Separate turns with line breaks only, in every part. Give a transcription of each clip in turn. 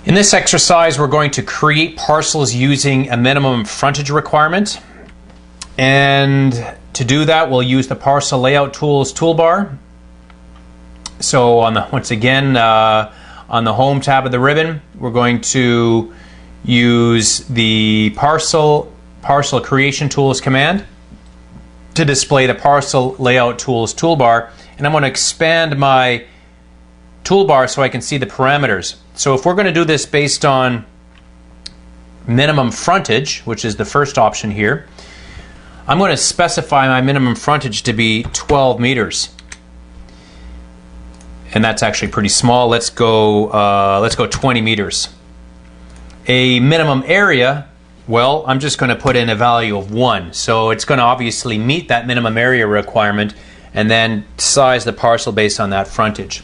In this exercise, we're going to create parcels using a minimum frontage requirement. And to do that, we'll use the Parcel Layout Tools toolbar. So once again, on the Home tab of the ribbon, we're going to use the Parcel Creation Tools command to display the Parcel Layout Tools toolbar. And I'm going to expand my toolbar so I can see the parameters. So if we're going to do this based on minimum frontage, which is the first option here, I'm going to specify my minimum frontage to be 12 meters. And that's actually pretty small. Let's go 20 meters. A minimum area, well, I'm just going to put in a value of 1. So it's going to obviously meet that minimum area requirement and then size the parcel based on that frontage.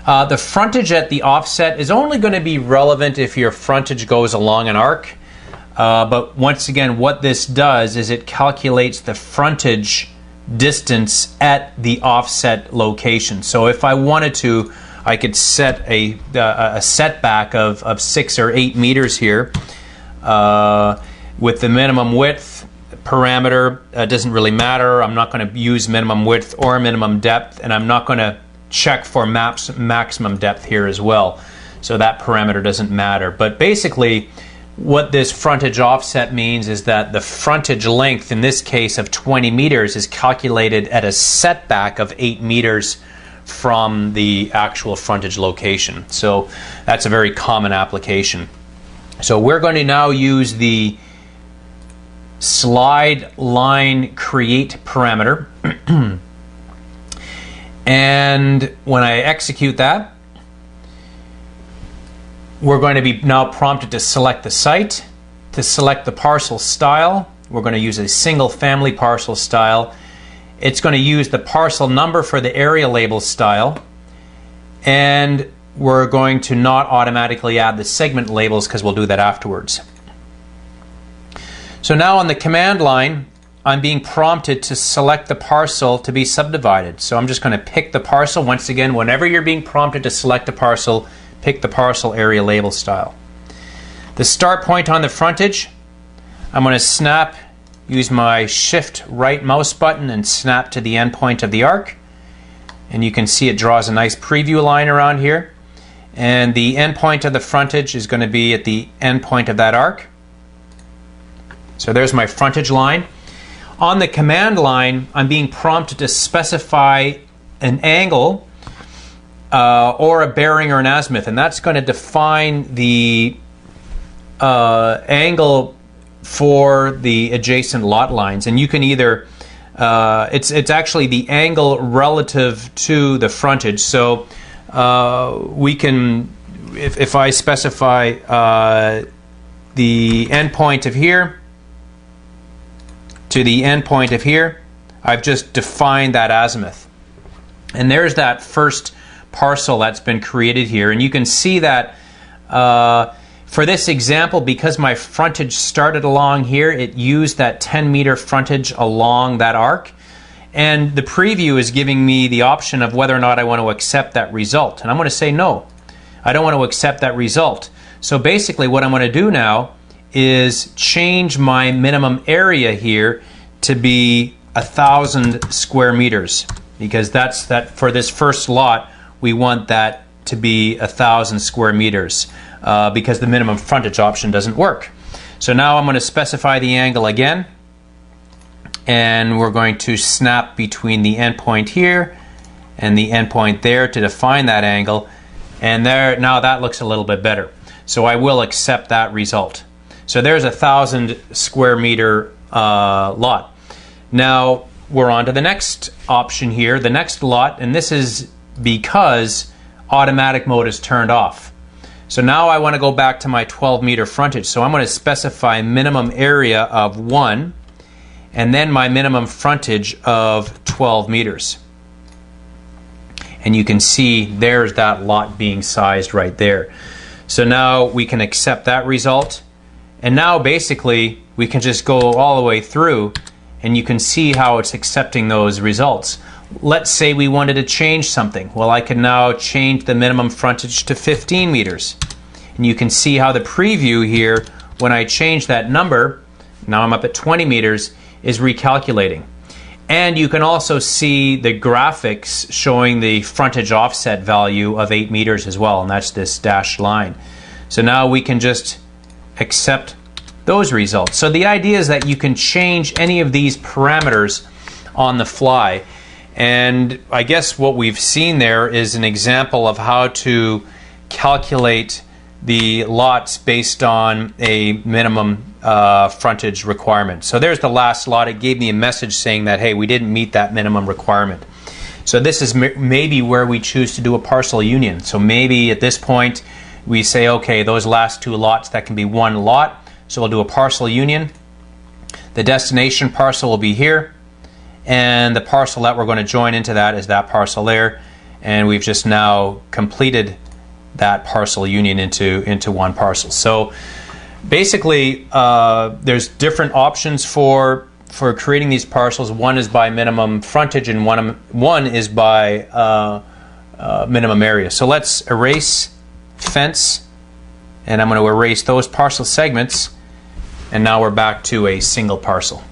The frontage at the offset is only going to be relevant if your frontage goes along an arc. But once again, what this does is it calculates the frontage distance at the offset location. So if I wanted to, I could set a setback of 6 or 8 meters here with the minimum width parameter. Doesn't really matter. I'm not going to use minimum width or minimum depth, and I'm not going to check for maximum depth here as well. So that parameter doesn't matter. But basically, what this frontage offset means is that the frontage length, in this case of 20 meters, is calculated at a setback of 8 meters from the actual frontage location. So that's a very common application. So we're going to now use the slide line create parameter. And when I execute that, we're going to be now prompted to select the site. To select the parcel style, we're going to use a single family parcel style. It's going to use the parcel number for the area label style. And we're going to not automatically add the segment labels because we'll do that afterwards. So now on the command line, I'm being prompted to select the parcel to be subdivided. So I'm just going to pick the parcel. Once again, whenever you're being prompted to select a parcel, pick the parcel area label style. The start point on the frontage, I'm going to use my shift right mouse button and snap to the end point of the arc. And you can see it draws a nice preview line around here. And the end point of the frontage is going to be at the end point of that arc. So there's my frontage line. On the command line, I'm being prompted to specify an angle or a bearing or an azimuth, and that's going to define the angle for the adjacent lot lines. And you can either it's actually the angle relative to the frontage. So we can, if I specify the end point of here to the end point of here, I've just defined that azimuth. And there's that first parcel that's been created here. And you can see that for this example, because my frontage started along here, it used that 10-meter frontage along that arc. And the preview is giving me the option of whether or not I want to accept that result. And I'm going to say no. I don't want to accept that result. So basically what I'm going to do now is change my minimum area here to be 1,000 square meters, because that's for this first lot we want that to be 1,000 square meters because the minimum frontage option doesn't work. So now I'm going to specify the angle again, and we're going to snap between the endpoint here and the endpoint there to define that angle, and there, now that looks a little bit better. So I will accept that result. So there's 1,000 square meter lot. Now we're on to the next option here, the next lot, and this is because automatic mode is turned off. So now I want to go back to my 12-meter frontage. So I'm going to specify minimum area of 1 and then my minimum frontage of 12 meters. And you can see there's that lot being sized right there. So now we can accept that result. And now basically we can just go all the way through and you can see how it's accepting those results. Let's say we wanted to change something. Well, I can now change the minimum frontage to 15 meters. And you can see how the preview here, when I change that number, now I'm up at 20 meters, is recalculating. And you can also see the graphics showing the frontage offset value of 8 meters as well, and that's this dashed line. So now we can just accept those results. So the idea is that you can change any of these parameters on the fly. And I guess what we've seen there is an example of how to calculate the lots based on a minimum frontage requirement. So there's the last lot. It gave me a message saying that, hey, we didn't meet that minimum requirement. So this is maybe where we choose to do a parcel union. So maybe at this point we say, okay, those last two lots, that can be one lot. So we'll do a parcel union. The destination parcel will be here. And the parcel that we're going to join into that is that parcel there. And we've just now completed that parcel union into one parcel. So basically, there's different options for creating these parcels. One is by minimum frontage, and one is by minimum area. So let's erase fence, and I'm going to erase those parcel segments, and now we're back to a single parcel.